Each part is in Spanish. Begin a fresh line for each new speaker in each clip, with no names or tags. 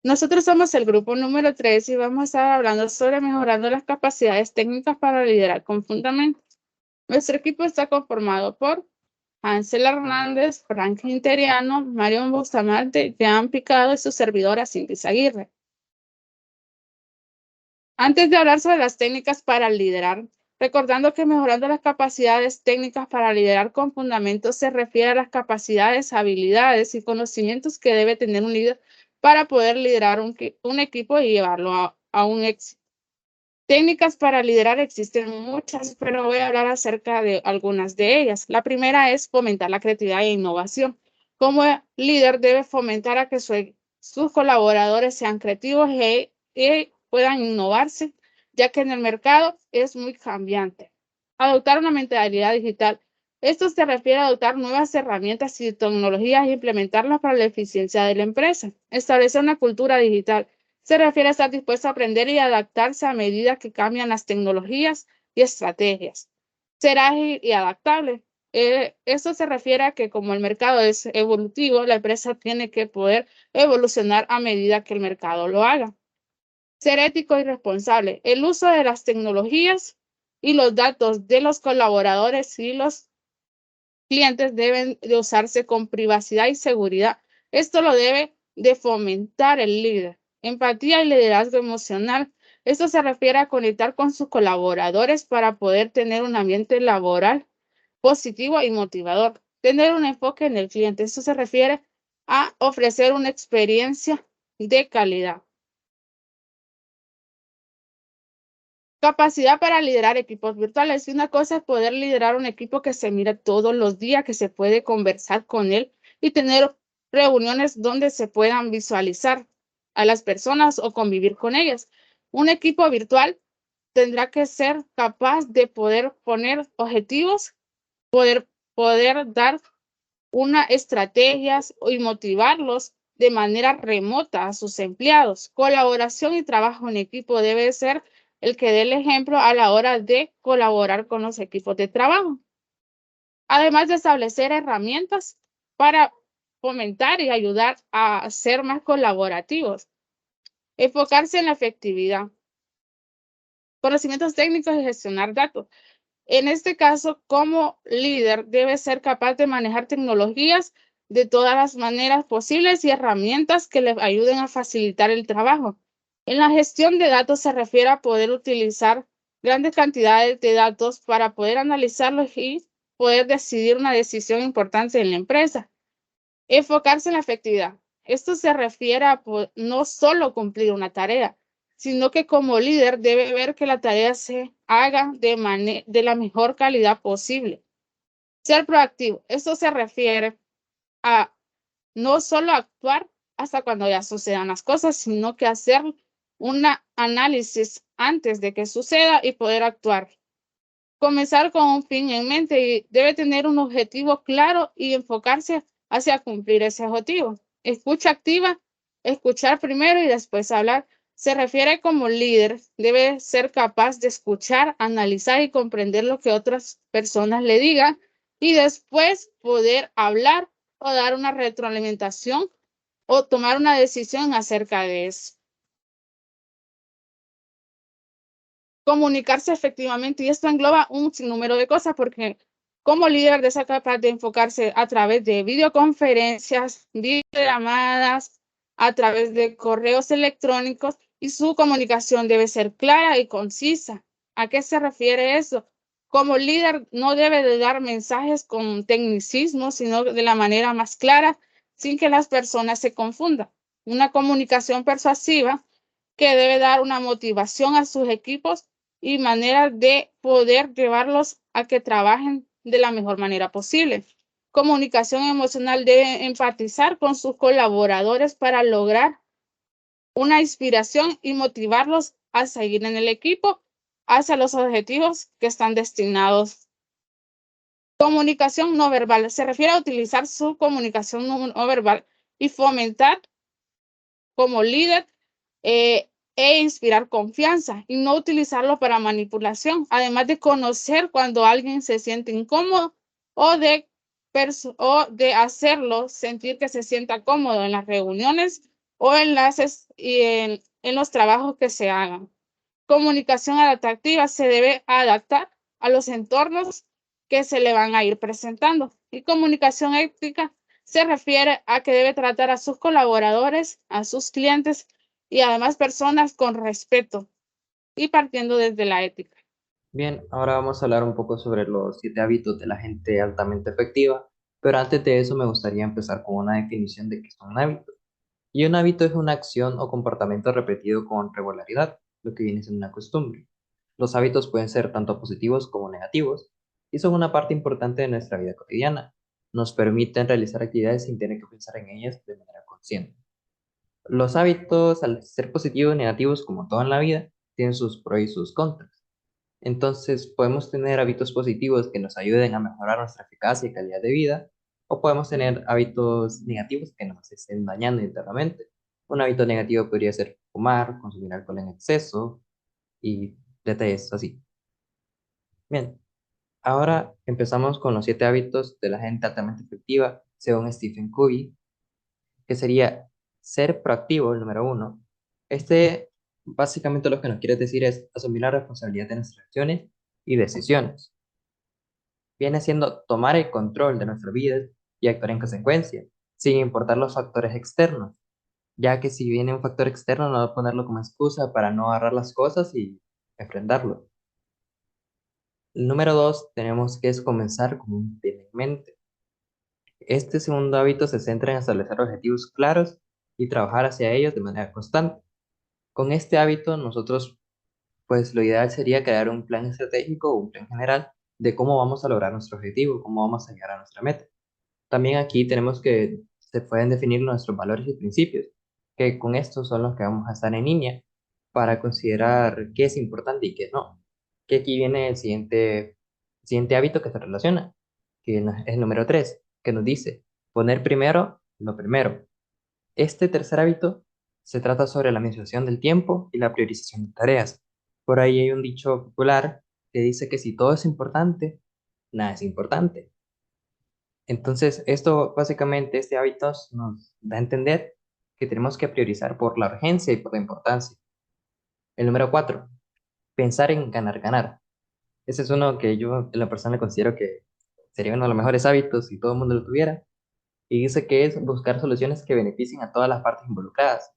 Nosotros somos el grupo número 3 y vamos a estar hablando sobre mejorando las capacidades técnicas para liderar con fundamentos. Nuestro equipo está conformado por Hansel Hernández, Franklin Teriano, Marion Bustamante, Jean Picado y su servidora Cindy Aguirre. Antes de hablar sobre las técnicas para liderar, recordando que mejorando las capacidades técnicas para liderar con fundamentos se refiere a las capacidades, habilidades y conocimientos que debe tener un líder para poder liderar un equipo y llevarlo a un éxito. Técnicas para liderar existen muchas, pero voy a hablar acerca de algunas de ellas. La primera es fomentar la creatividad e innovación. Como líder debe fomentar a que sus colaboradores sean creativos y puedan innovarse, ya que en el mercado es muy cambiante. Adoptar una mentalidad digital. Esto se refiere a adoptar nuevas herramientas y tecnologías e implementarlas para la eficiencia de la empresa. Establecer una cultura digital se refiere a estar dispuesto a aprender y adaptarse a medida que cambian las tecnologías y estrategias. Ser ágil y adaptable. Esto se refiere a que como el mercado es evolutivo, la empresa tiene que poder evolucionar a medida que el mercado lo haga. Ser ético y responsable. El uso de las tecnologías y los datos de los colaboradores y los clientes deben de usarse con privacidad y seguridad. Esto lo debe de fomentar el líder. Empatía y liderazgo emocional. Esto se refiere a conectar con sus colaboradores para poder tener un ambiente laboral positivo y motivador. Tener un enfoque en el cliente. Esto se refiere a ofrecer una experiencia de calidad. Capacidad para liderar equipos virtuales. Una cosa es poder liderar un equipo que se mira todos los días, que se puede conversar con él y tener reuniones donde se puedan visualizar a las personas o convivir con ellas. Un equipo virtual tendrá que ser capaz de poder poner objetivos, poder dar una estrategias y motivarlos de manera remota a sus empleados. Colaboración y trabajo en equipo debe ser el que dé el ejemplo a la hora de colaborar con los equipos de trabajo. Además de establecer herramientas para fomentar y ayudar a ser más colaborativos. Enfocarse en la efectividad. Conocimientos técnicos y gestionar datos. En este caso, como líder, debe ser capaz de manejar tecnologías de todas las maneras posibles y herramientas que le ayuden a facilitar el trabajo. En la gestión de datos se refiere a poder utilizar grandes cantidades de datos para poder analizarlos y poder decidir una decisión importante en la empresa. Enfocarse en la efectividad. Esto se refiere a no solo cumplir una tarea, sino que como líder debe ver que la tarea se haga de la mejor calidad posible. Ser proactivo. Esto se refiere a no solo actuar hasta cuando ya sucedan las cosas, sino que hacer un análisis antes de que suceda y poder actuar. Comenzar con un fin en mente y debe tener un objetivo claro y enfocarse hacia cumplir ese objetivo. Escucha activa, escuchar primero y después hablar. Se refiere como líder, debe ser capaz de escuchar, analizar y comprender lo que otras personas le digan y después poder hablar o dar una retroalimentación o tomar una decisión acerca de eso. Comunicarse efectivamente y esto engloba un sinnúmero de cosas porque como líder de ser capaz de enfocarse a través de videoconferencias, videollamadas, a través de correos electrónicos y su comunicación debe ser clara y concisa. ¿A qué se refiere eso? Como líder no debe de dar mensajes con tecnicismo, sino de la manera más clara sin que las personas se confundan. Una comunicación persuasiva que debe dar una motivación a sus equipos y manera de poder llevarlos a que trabajen de la mejor manera posible. Comunicación emocional debe empatizar con sus colaboradores para lograr una inspiración y motivarlos a seguir en el equipo hacia los objetivos que están destinados. Comunicación no verbal se refiere a utilizar su comunicación no verbal y fomentar como líder e inspirar confianza y no utilizarlo para manipulación, además de conocer cuando alguien se siente incómodo o de hacerlo sentir que se sienta cómodo en las reuniones o enlaces y en los trabajos que se hagan. Comunicación adaptativa se debe adaptar a los entornos que se le van a ir presentando. Y comunicación ética se refiere a que debe tratar a sus colaboradores, a sus clientes y además personas con respeto y partiendo desde la ética.
Bien, ahora vamos a hablar un poco sobre los 7 hábitos de la gente altamente efectiva, pero antes de eso me gustaría empezar con una definición de qué es un hábito. Y un hábito es una acción o comportamiento repetido con regularidad, lo que viene siendo una costumbre. Los hábitos pueden ser tanto positivos como negativos y son una parte importante de nuestra vida cotidiana. Nos permiten realizar actividades sin tener que pensar en ellas de manera consciente. Los hábitos, al ser positivos y negativos, como todo en la vida, tienen sus pros y sus contras. Entonces, podemos tener hábitos positivos que nos ayuden a mejorar nuestra eficacia y calidad de vida, o podemos tener hábitos negativos que nos estén dañando internamente. Un hábito negativo podría ser fumar, consumir alcohol en exceso y detalles así. Bien, ahora empezamos con los 7 hábitos de la gente altamente efectiva, según Stephen Covey, que sería ser proactivo, el número uno. Este, básicamente lo que nos quiere decir es asumir la responsabilidad de nuestras acciones y decisiones. Viene siendo tomar el control de nuestras vidas y actuar en consecuencia, sin importar los factores externos, ya que si viene un factor externo no va a ponerlo como excusa para no agarrar las cosas y enfrentarlo. El número dos tenemos que es comenzar con un fin en mente. Este segundo hábito se centra en establecer objetivos claros y trabajar hacia ellos de manera constante. Con este hábito nosotros, pues lo ideal sería crear un plan estratégico o un plan general de cómo vamos a lograr nuestro objetivo, cómo vamos a llegar a nuestra meta. También aquí tenemos que se pueden definir nuestros valores y principios, que con estos son los que vamos a estar en línea para considerar qué es importante y qué no. Que aquí viene el siguiente hábito que se relaciona, que es el número 3 que nos dice poner primero lo primero. Este tercer hábito se trata sobre la administración del tiempo y la priorización de tareas. Por ahí hay un dicho popular que dice que si todo es importante, nada es importante. Entonces, esto básicamente, este hábito nos da a entender que tenemos que priorizar por la urgencia y por la importancia. El número 4, pensar en ganar, ganar. Ese es uno que yo en la persona considero que sería uno de los mejores hábitos si todo el mundo lo tuviera. Y dice que es buscar soluciones que beneficien a todas las partes involucradas.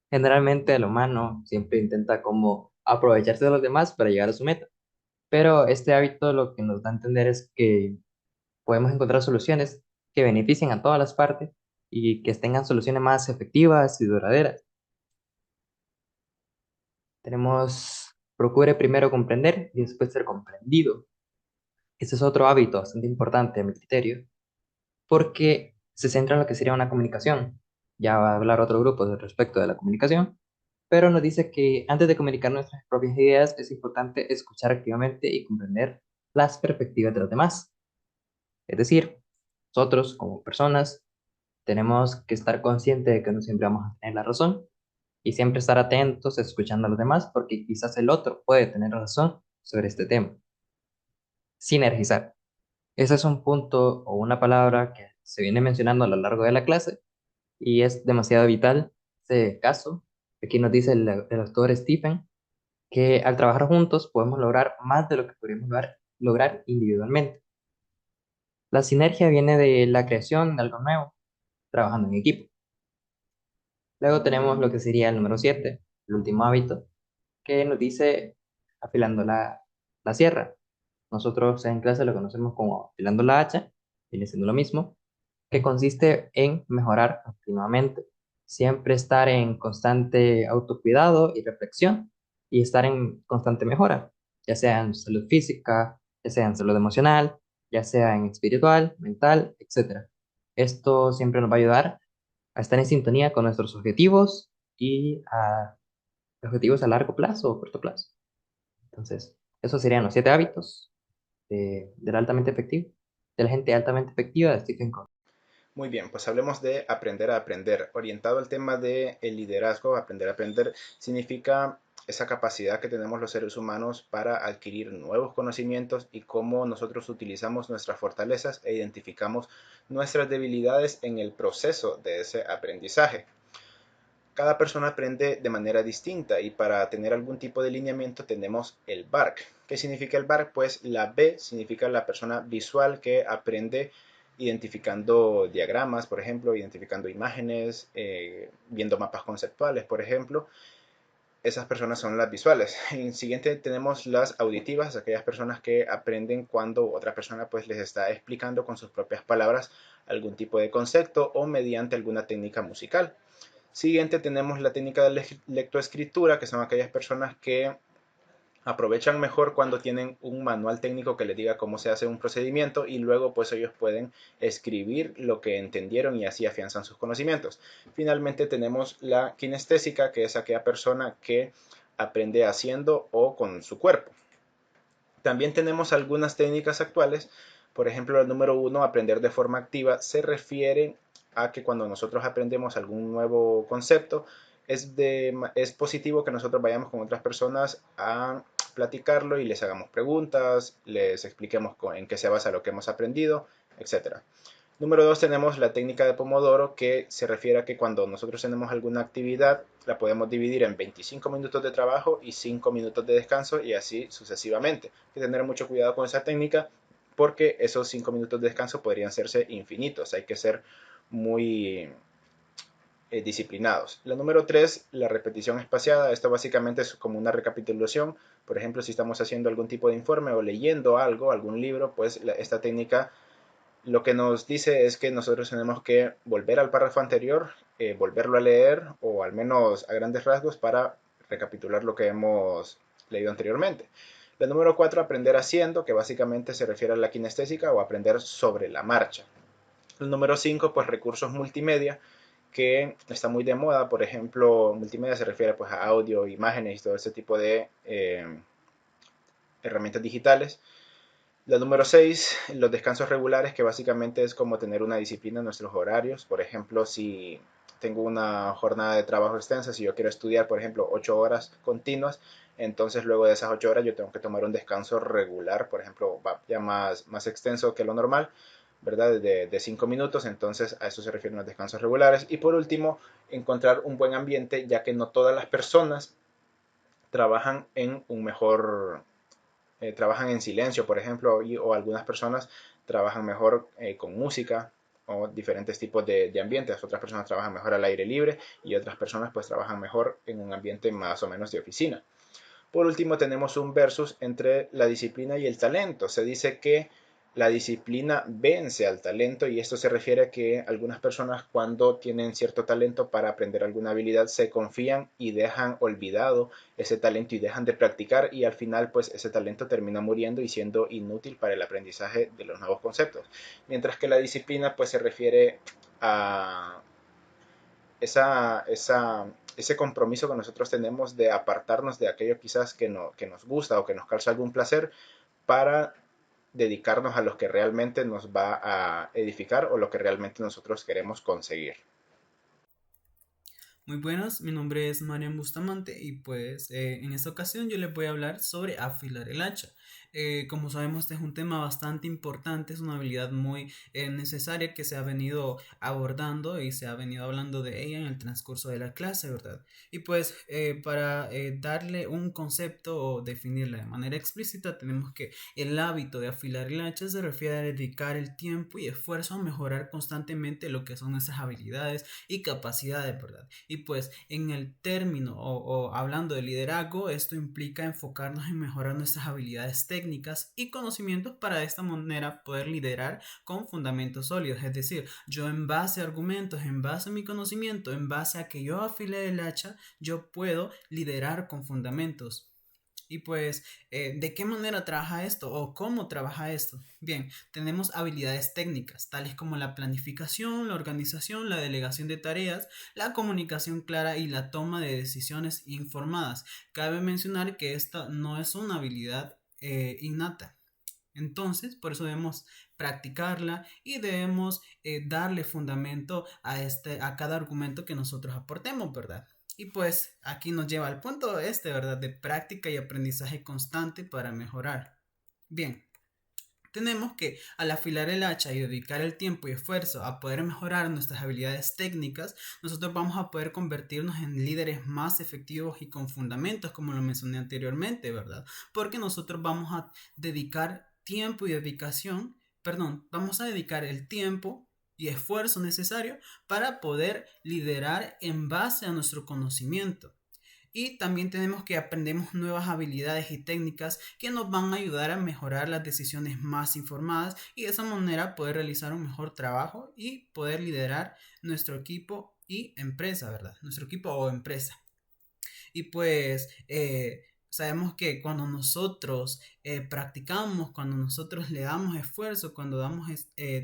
Generalmente el humano siempre intenta como aprovecharse de los demás para llegar a su meta. Pero este hábito lo que nos da a entender es que podemos encontrar soluciones que beneficien a todas las partes y que tengan soluciones más efectivas y duraderas. Tenemos, procure primero comprender y después ser comprendido. Ese es otro hábito bastante importante a mi criterio, porque se centra en lo que sería una comunicación. Ya va a hablar otro grupo respecto de la comunicación, pero nos dice que antes de comunicar nuestras propias ideas es importante escuchar activamente y comprender las perspectivas de los demás. Es decir, nosotros como personas tenemos que estar conscientes de que no siempre vamos a tener la razón y siempre estar atentos escuchando a los demás porque quizás el otro puede tener razón sobre este tema. Sinergizar. Ese es un punto o una palabra que se viene mencionando a lo largo de la clase y es demasiado vital este caso. Aquí nos dice el autor Stephen que al trabajar juntos podemos lograr más de lo que podríamos lograr individualmente. La sinergia viene de la creación de algo nuevo, trabajando en equipo. Luego tenemos lo que sería el número 7, el último hábito, que nos dice afilando la sierra. Nosotros en clase lo conocemos como afilando la hacha, viene siendo lo mismo, que consiste en mejorar continuamente, siempre estar en constante autocuidado y reflexión y estar en constante mejora, ya sea en salud física, ya sea en salud emocional, ya sea en espiritual, mental, etcétera. Esto siempre nos va a ayudar a estar en sintonía con nuestros objetivos y a objetivos a largo plazo o corto plazo. Entonces, esos serían los 7 hábitos del altamente efectivo, de la gente altamente efectiva de Stephen Covey.
Muy bien, pues hablemos de aprender a aprender. Orientado al tema del liderazgo, aprender a aprender significa esa capacidad que tenemos los seres humanos para adquirir nuevos conocimientos y cómo nosotros utilizamos nuestras fortalezas e identificamos nuestras debilidades en el proceso de ese aprendizaje. Cada persona aprende de manera distinta y para tener algún tipo de lineamiento tenemos el BARC. ¿Qué significa el BARC? Pues la B significa la persona visual que aprende identificando diagramas, por ejemplo, identificando imágenes, viendo mapas conceptuales, por ejemplo. Esas personas son las visuales. En siguiente tenemos las auditivas, aquellas personas que aprenden cuando otra persona pues les está explicando con sus propias palabras algún tipo de concepto o mediante alguna técnica musical. Siguiente tenemos la técnica de lectoescritura, que son aquellas personas que aprovechan mejor cuando tienen un manual técnico que les diga cómo se hace un procedimiento y luego pues ellos pueden escribir lo que entendieron y así afianzan sus conocimientos. Finalmente tenemos la kinestésica, que es aquella persona que aprende haciendo o con su cuerpo. También tenemos algunas técnicas actuales, por ejemplo el número 1, aprender de forma activa, se refiere a que cuando nosotros aprendemos algún nuevo concepto, es positivo que nosotros vayamos con otras personas a platicarlo y les hagamos preguntas, les expliquemos en qué se basa lo que hemos aprendido, etcétera. Número 2 tenemos la técnica de Pomodoro, que se refiere a que cuando nosotros tenemos alguna actividad la podemos dividir en 25 minutos de trabajo y 5 minutos de descanso y así sucesivamente. Hay que tener mucho cuidado con esa técnica porque esos 5 minutos de descanso podrían serse infinitos. Hay que ser muy disciplinados. La número 3, la repetición espaciada. Esto básicamente es como una recapitulación. Por ejemplo, si estamos haciendo algún tipo de informe o leyendo algo, algún libro, pues esta técnica lo que nos dice es que nosotros tenemos que volver al párrafo anterior, volverlo a leer o al menos a grandes rasgos para recapitular lo que hemos leído anteriormente. La número 4, aprender haciendo, que básicamente se refiere a la kinestésica o aprender sobre la marcha. El número 5, pues recursos multimedia, que está muy de moda. Por ejemplo, multimedia se refiere pues a audio, imágenes y todo ese tipo de herramientas digitales. La número 6, los descansos regulares, que básicamente es como tener una disciplina en nuestros horarios. Por ejemplo, si tengo una jornada de trabajo extensa, si yo quiero estudiar, por ejemplo, 8 horas continuas, entonces luego de esas 8 horas yo tengo que tomar un descanso regular, por ejemplo, ya más extenso que lo normal, ¿verdad? De 5 minutos, entonces a eso se refieren los descansos regulares. Y por último, encontrar un buen ambiente, ya que no todas las personas trabajan en un mejor trabajan en silencio, por ejemplo, o algunas personas trabajan mejor con música o diferentes tipos de ambientes. Otras personas trabajan mejor al aire libre y otras personas pues trabajan mejor en un ambiente más o menos de oficina. Por último, tenemos un versus entre la disciplina y el talento. Se dice que la disciplina vence al talento y esto se refiere a que algunas personas cuando tienen cierto talento para aprender alguna habilidad se confían y dejan olvidado ese talento y dejan de practicar y al final pues ese talento termina muriendo y siendo inútil para el aprendizaje de los nuevos conceptos. Mientras que la disciplina pues se refiere a ese compromiso que nosotros tenemos de apartarnos de aquello quizás que nos gusta o que nos causa algún placer para dedicarnos a lo que realmente nos va a edificar o lo que realmente nosotros queremos conseguir.
Muy buenas, mi nombre es Marian Bustamante y pues en esta ocasión yo les voy a hablar sobre afilar el hacha. Como sabemos, este es un tema bastante importante, es una habilidad muy necesaria que se ha venido abordando y se ha venido hablando de ella en el transcurso de la clase, ¿verdad? Y pues para darle un concepto o definirla de manera explícita, tenemos que el hábito de afilar el hacha se refiere a dedicar el tiempo y esfuerzo a mejorar constantemente lo que son esas habilidades y capacidades, ¿verdad? Y pues en el término o hablando de liderazgo, esto implica enfocarnos en mejorar nuestras habilidades técnicas y conocimientos para de esta manera poder liderar con fundamentos sólidos. Es decir, yo en base a argumentos, en base a mi conocimiento, en base a que yo afile el hacha, yo puedo liderar con fundamentos. Y pues, ¿de qué manera trabaja esto o cómo trabaja esto? Bien, tenemos habilidades técnicas, tales como la planificación, la organización, la delegación de tareas, la comunicación clara y la toma de decisiones informadas. Cabe mencionar que esta no es una habilidad innata. Entonces, por eso debemos practicarla y debemos darle fundamento a cada argumento que nosotros aportemos, ¿verdad? Y pues aquí nos lleva al punto ¿verdad? De práctica y aprendizaje constante para mejorar. Bien, tenemos que al afilar el hacha y dedicar el tiempo y esfuerzo a poder mejorar nuestras habilidades técnicas, nosotros vamos a poder convertirnos en líderes más efectivos y con fundamentos, como lo mencioné anteriormente, ¿verdad? Porque nosotros vamos a dedicar tiempo y dedicación, perdón, vamos a dedicar el tiempo y esfuerzo necesario para poder liderar en base a nuestro conocimiento. Y también tenemos que aprendemos nuevas habilidades y técnicas que nos van a ayudar a mejorar las decisiones más informadas y de esa manera poder realizar un mejor trabajo y poder liderar nuestro equipo y empresa, ¿verdad? Nuestro equipo o empresa. Y pues sabemos que cuando nosotros practicamos, cuando nosotros le damos esfuerzo, cuando damos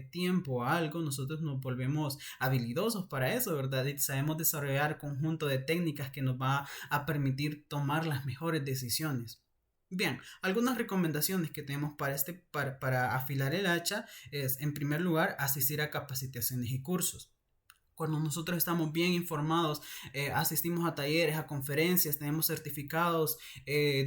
tiempo a algo, nosotros nos volvemos habilidosos para eso, ¿verdad? Y sabemos desarrollar conjunto de técnicas que nos va a permitir tomar las mejores decisiones. Bien, algunas recomendaciones que tenemos para afilar el hacha es, en primer lugar, asistir a capacitaciones y cursos. Cuando nosotros estamos bien informados, asistimos a talleres, a conferencias, tenemos certificados,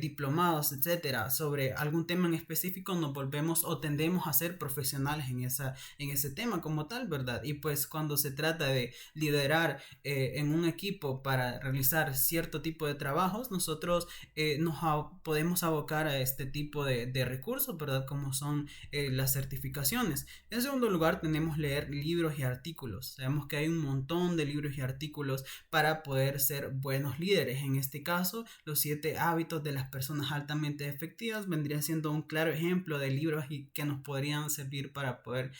diplomados, etcétera, sobre algún tema en específico, nos volvemos o tendemos a ser profesionales en ese tema como tal, ¿verdad? Y pues cuando se trata de liderar en un equipo para realizar cierto tipo de trabajos, nosotros podemos abocar a este tipo de recursos, ¿verdad? Como son las certificaciones. En segundo lugar, tenemos leer libros y artículos. Sabemos que hay un montón de libros y artículos para poder ser buenos líderes. En este caso, los 7 hábitos de las personas altamente efectivas vendría siendo un claro ejemplo de libros que nos podrían servir para poder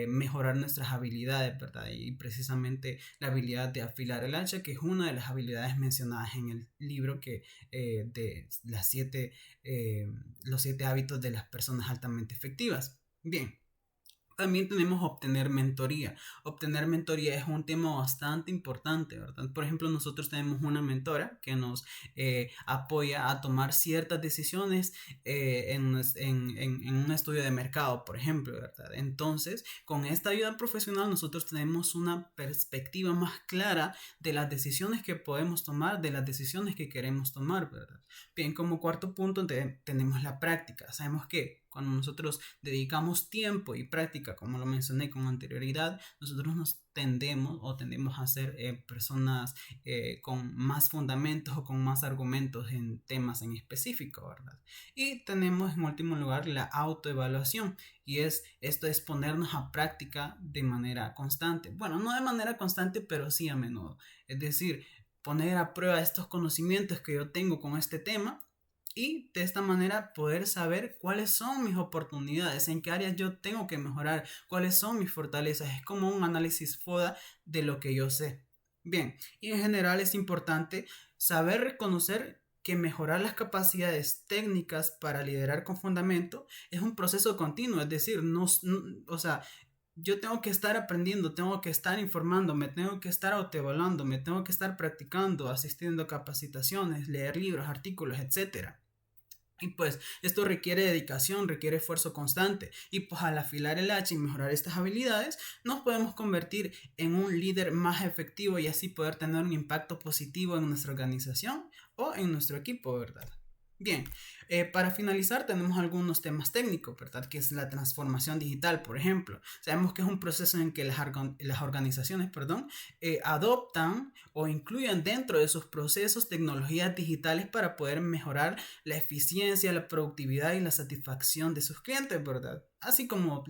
mejorar nuestras habilidades, ¿verdad? Y precisamente la habilidad de afilar el hacha, que es una de las habilidades mencionadas en el libro de los 7 hábitos de las personas altamente efectivas. Bien. También tenemos obtener mentoría. Obtener mentoría es un tema bastante importante, ¿verdad? Por ejemplo, nosotros tenemos una mentora que nos apoya a tomar ciertas decisiones en un estudio de mercado, por ejemplo, ¿verdad? Entonces, con esta ayuda profesional nosotros tenemos una perspectiva más clara de las decisiones que podemos tomar, de las decisiones que queremos tomar, ¿verdad? Bien, como cuarto punto tenemos la práctica. Sabemos que cuando nosotros dedicamos tiempo y práctica, como lo mencioné con anterioridad, nosotros nos tendemos a ser personas con más fundamentos o con más argumentos en temas en específico, ¿verdad? Y tenemos en último lugar la autoevaluación, y esto es ponernos a práctica de manera constante. Bueno, no de manera constante, pero sí a menudo. Es decir, poner a prueba estos conocimientos que yo tengo con este tema y de esta manera poder saber cuáles son mis oportunidades, en qué áreas yo tengo que mejorar, cuáles son mis fortalezas. Es como un análisis FODA de lo que yo sé. Bien, y en general es importante saber reconocer que mejorar las capacidades técnicas para liderar con fundamento es un proceso continuo, es decir, o sea, yo tengo que estar aprendiendo, tengo que estar informándome, tengo que estar autoevaluando, me tengo que estar practicando, asistiendo a capacitaciones, leer libros, artículos, etcétera. Y pues esto requiere dedicación, requiere esfuerzo constante. Y pues al afilar el hacha y mejorar estas habilidades, nos podemos convertir en un líder más efectivo y así poder tener un impacto positivo en nuestra organización o en nuestro equipo, ¿verdad? Bien, para finalizar tenemos algunos temas técnicos, ¿verdad? Que es la transformación digital, por ejemplo. Sabemos que es un proceso en que las organizaciones, adoptan o incluyen dentro de sus procesos tecnologías digitales para poder mejorar la eficiencia, la productividad y la satisfacción de sus clientes, ¿verdad? Así como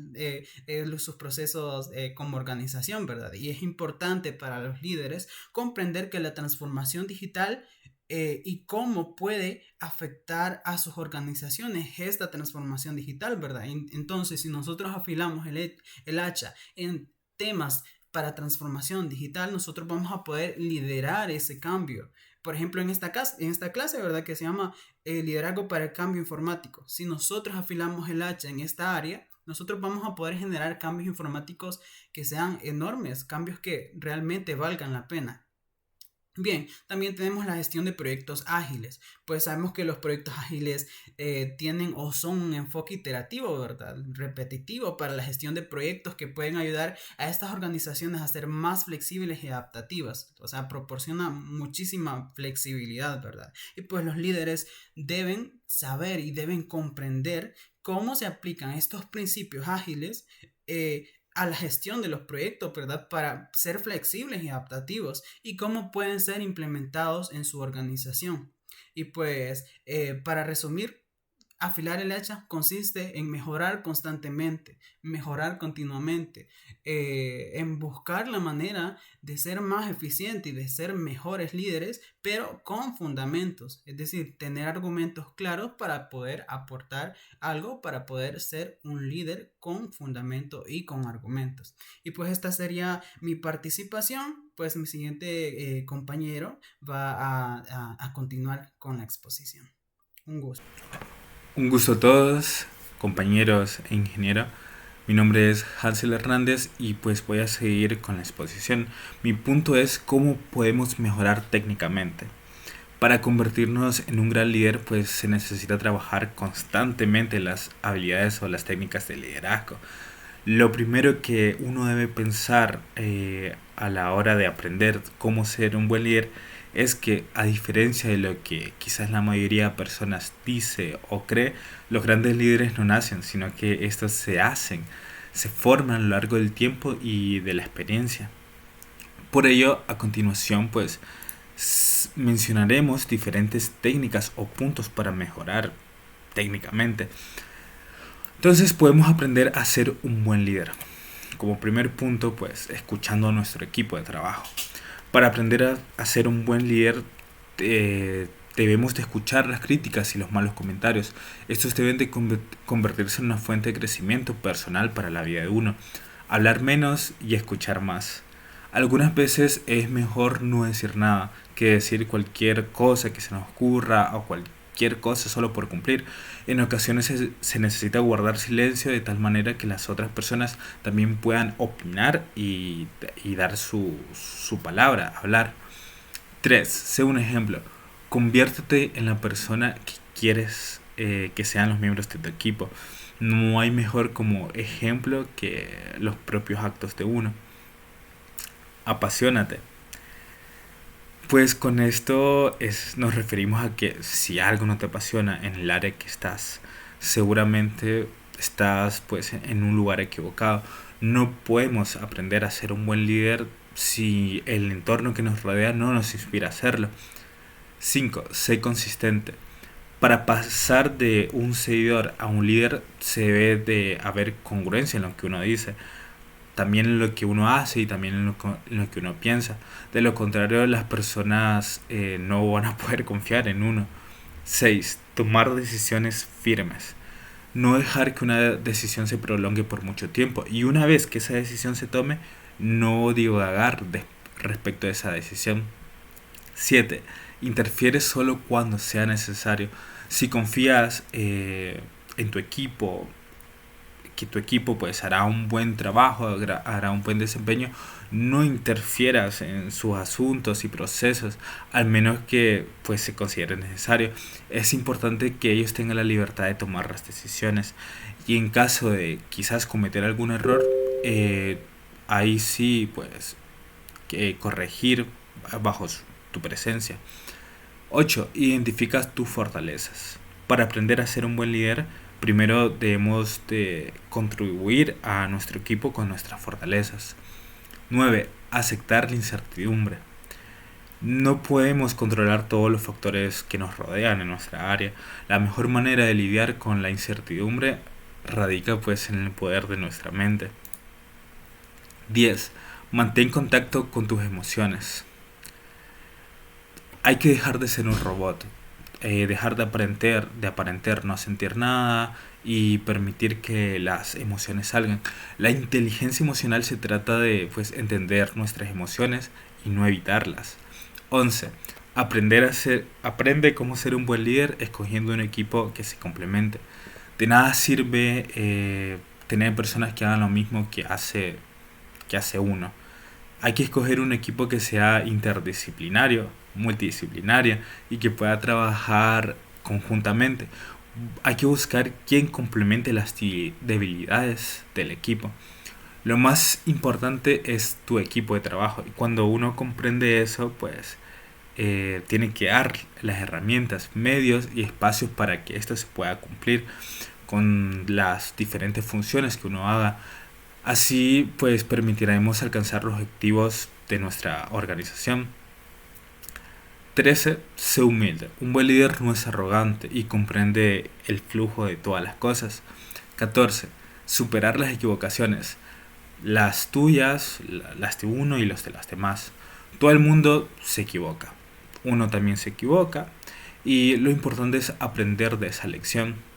sus procesos como organización, ¿verdad? Y es importante para los líderes comprender que la transformación digital y cómo puede afectar a sus organizaciones esta transformación digital, ¿verdad? Entonces, si nosotros afilamos el hacha en temas para transformación digital, nosotros vamos a poder liderar ese cambio. Por ejemplo, en esta clase, ¿verdad? Que se llama Liderazgo para el Cambio Informático. Si nosotros afilamos el hacha en esta área, nosotros vamos a poder generar cambios informáticos que sean enormes, cambios que realmente valgan la pena. Bien, también tenemos la gestión de proyectos ágiles, pues sabemos que los proyectos ágiles tienen o son un enfoque iterativo, ¿verdad? Repetitivo para la gestión de proyectos que pueden ayudar a estas organizaciones a ser más flexibles y adaptativas, o sea, proporciona muchísima flexibilidad, ¿verdad? Y pues los líderes deben saber y deben comprender cómo se aplican estos principios ágiles a la gestión de los proyectos, ¿verdad? Para ser flexibles y adaptativos y cómo pueden ser implementados en su organización. Y pues, para resumir, afilar el hacha consiste en mejorar constantemente, mejorar continuamente, en buscar la manera de ser más eficiente y de ser mejores líderes, pero con fundamentos, es decir, tener argumentos claros para poder aportar algo, para poder ser un líder con fundamento y con argumentos. Y pues esta sería mi participación, pues mi siguiente compañero va a continuar con la exposición. Un gusto.
Un gusto a todos, compañeros e ingeniero. Mi nombre es Hansel Hernández y pues voy a seguir con la exposición. Mi punto es cómo podemos mejorar técnicamente. Para convertirnos en un gran líder, pues se necesita trabajar constantemente las habilidades o las técnicas de liderazgo. Lo primero que uno debe pensar a la hora de aprender cómo ser un buen líder es que, a diferencia de lo que quizás la mayoría de personas dice o cree, los grandes líderes no nacen, sino que estos se hacen, se forman a lo largo del tiempo y de la experiencia. Por ello, a continuación, pues mencionaremos diferentes técnicas o puntos para mejorar técnicamente. Entonces podemos aprender a ser un buen líder. Como primer punto, pues escuchando a nuestro equipo de trabajo. Para aprender a ser un buen líder, debemos de escuchar las críticas y los malos comentarios. Estos deben de convertirse en una fuente de crecimiento personal para la vida de uno. Hablar menos y escuchar más. Algunas veces es mejor no decir nada que decir cualquier cosa que se nos ocurra o cualquier cosa solo por cumplir. En ocasiones se necesita guardar silencio de tal manera que las otras personas también puedan opinar y dar su palabra, hablar. 3. Sé un ejemplo. Conviértete en la persona que quieres que sean los miembros de tu equipo. No hay mejor como ejemplo que los propios actos de uno. Apasionate. Pues con esto nos referimos a que si algo no te apasiona en el área que estás, seguramente estás pues en un lugar equivocado. No podemos aprender a ser un buen líder si el entorno que nos rodea no nos inspira a hacerlo. 5. Sé consistente. Para pasar de un seguidor a un líder se debe de haber congruencia en lo que uno dice, también en lo que uno hace y también en lo que uno piensa. De lo contrario, las personas no van a poder confiar en uno. 6. Tomar decisiones firmes. No dejar que una decisión se prolongue por mucho tiempo. Y una vez que esa decisión se tome, no divagar respecto a esa decisión. 7. Interfiere solo cuando sea necesario. Si confías en tu equipo, que tu equipo pues hará un buen trabajo, hará un buen desempeño, no interfieras en sus asuntos y procesos, al menos que pues se considere necesario. Es importante que ellos tengan la libertad de tomar las decisiones y en caso de quizás cometer algún error, ahí sí pues corregir bajo tu presencia. 8. Identificas tus fortalezas. Para aprender a ser un buen líder, primero debemos de contribuir a nuestro equipo con nuestras fortalezas. 9. Aceptar la incertidumbre. No podemos controlar todos los factores que nos rodean en nuestra área. La mejor manera de lidiar con la incertidumbre radica pues en el poder de nuestra mente. 10. Mantén contacto con tus emociones. Hay que dejar de ser un robot, dejar de aparentar no sentir nada y permitir que las emociones salgan. La inteligencia emocional se trata de pues entender nuestras emociones y no evitarlas. 11. Aprende cómo ser un buen líder escogiendo un equipo que se complemente. De nada sirve tener personas que hagan lo mismo que hace uno. Hay que escoger un equipo que sea interdisciplinario, multidisciplinaria y que pueda trabajar conjuntamente. Hay que buscar quien complemente las debilidades del equipo. Lo más importante es tu equipo de trabajo y cuando uno comprende eso, pues tiene que dar las herramientas, medios y espacios para que esto se pueda cumplir. con las diferentes funciones que uno haga. Así pues permitiremos alcanzar los objetivos de nuestra organización. 13. Sé humilde. Un buen líder no es arrogante y comprende el flujo de todas las cosas. 14. Superar las equivocaciones. Las tuyas, las de uno y los de las demás. Todo el mundo se equivoca. Uno también se equivoca. Y lo importante es aprender de esa lección.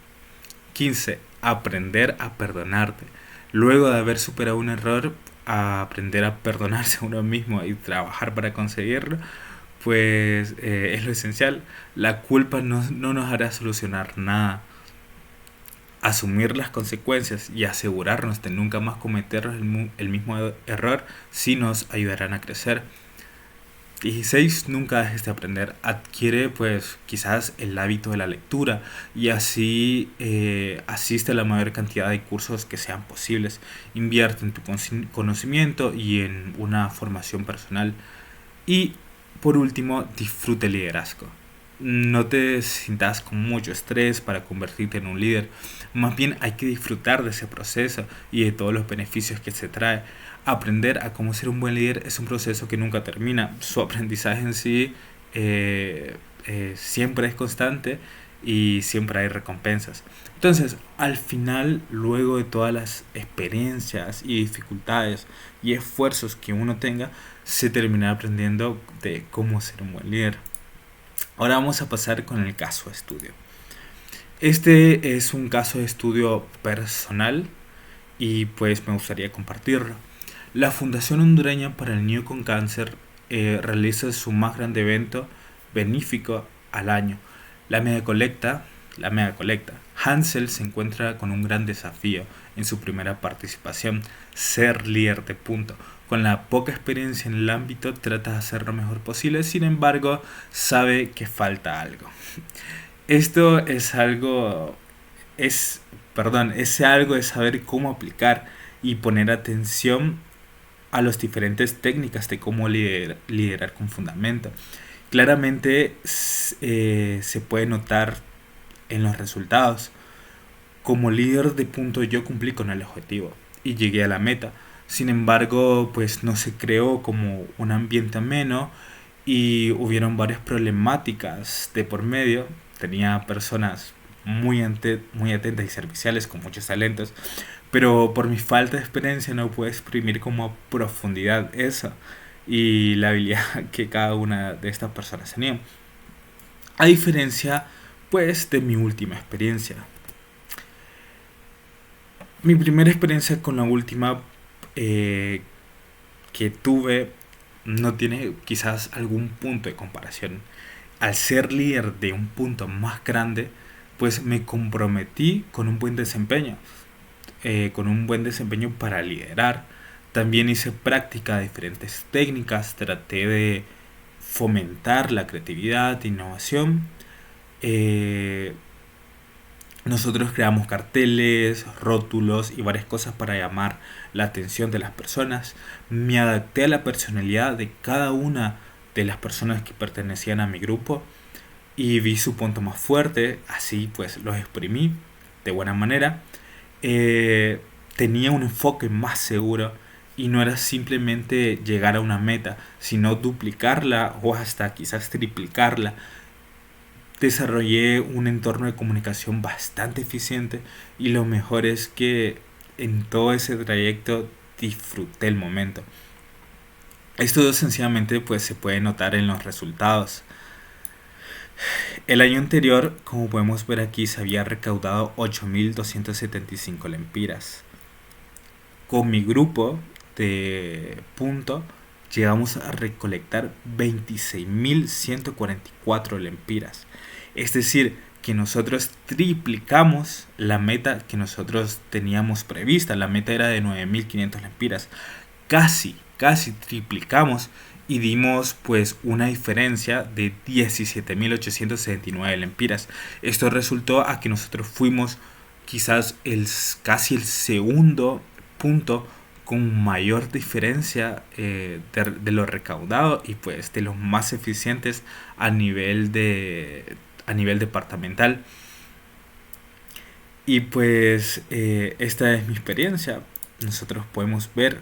15. Aprender a perdonarte. Luego de haber superado un error, a aprender a perdonarse a uno mismo y trabajar para conseguirlo, pues es lo esencial. La culpa no nos hará solucionar nada. Asumir las consecuencias y asegurarnos de nunca más cometer el mismo error sí nos ayudarán a crecer. 16. Nunca dejes de aprender. Adquiere pues quizás el hábito de la lectura y así asiste a la mayor cantidad de cursos que sean posibles. Invierte en tu conocimiento y en una formación personal. Y por último, disfrute el liderazgo. No te sientas con mucho estrés para convertirte en un líder. Más bien hay que disfrutar de ese proceso y de todos los beneficios que se trae. Aprender a cómo ser un buen líder es un proceso que nunca termina. Su aprendizaje en sí siempre es constante y siempre hay recompensas. Entonces, al final, luego de todas las experiencias y dificultades y esfuerzos que uno tenga, se termina aprendiendo de cómo ser un buen líder. Ahora vamos a pasar con el caso de estudio. Este es un caso de estudio personal y pues me gustaría compartirlo. La Fundación Hondureña para el Niño con Cáncer realiza su más grande evento benéfico al año, la mega colecta. Hansel se encuentra con un gran desafío en su primera participación, ser líder de punto. Con la poca experiencia en el ámbito trata de hacer lo mejor posible, sin embargo sabe que falta algo. Esto es algo, ese algo es saber cómo aplicar y poner atención a las diferentes técnicas de cómo liderar con fundamento. Claramente se puede notar en los resultados. Como líder de punto yo cumplí con el objetivo y llegué a la meta. Sin embargo, pues no se creó como un ambiente ameno y hubieron varias problemáticas de por medio. Tenía personas muy atentas y serviciales con muchos talentos, pero por mi falta de experiencia no pude exprimir como a profundidad eso y la habilidad que cada una de estas personas tenía. A diferencia pues de mi última experiencia. Mi primera experiencia con la última que tuve no tiene quizás algún punto de comparación. Al ser líder de un punto más grande, pues me comprometí con un buen desempeño, para liderar. También hice práctica de diferentes técnicas, traté de fomentar la creatividad, innovación. Eh, Nosotros creamos carteles, rótulos y varias cosas para llamar la atención de las personas. Me adapté a la personalidad de cada una de las personas que pertenecían a mi grupo y vi su punto más fuerte, así pues los exprimí de buena manera. Tenía un enfoque más seguro y no era simplemente llegar a una meta, sino duplicarla o hasta quizás triplicarla. Desarrollé un entorno de comunicación bastante eficiente y lo mejor es que en todo ese trayecto disfruté el momento. Esto sencillamente pues se puede notar en los resultados. El año anterior, como podemos ver aquí, se había recaudado 8.275 lempiras. Con mi grupo de punto llegamos a recolectar 26.144 lempiras. Es decir, que nosotros triplicamos la meta que nosotros teníamos prevista. La meta era de 9.500 lempiras. Casi triplicamos y dimos pues una diferencia de 17.879 lempiras. Esto resultó a que nosotros fuimos quizás casi el segundo punto con mayor diferencia de lo recaudado y pues de los más eficientes a nivel departamental. Y pues esta es mi experiencia. Nosotros podemos ver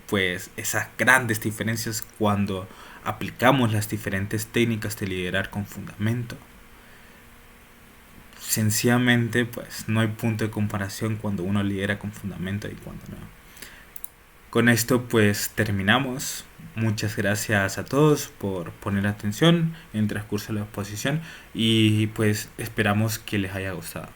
pues esas grandes diferencias cuando aplicamos las diferentes técnicas de liderar con fundamento. Sencillamente pues no hay punto de comparación cuando uno lidera con fundamento y cuando no. Con esto pues terminamos. Muchas gracias a todos por poner atención en el transcurso de la exposición y pues esperamos que les haya gustado.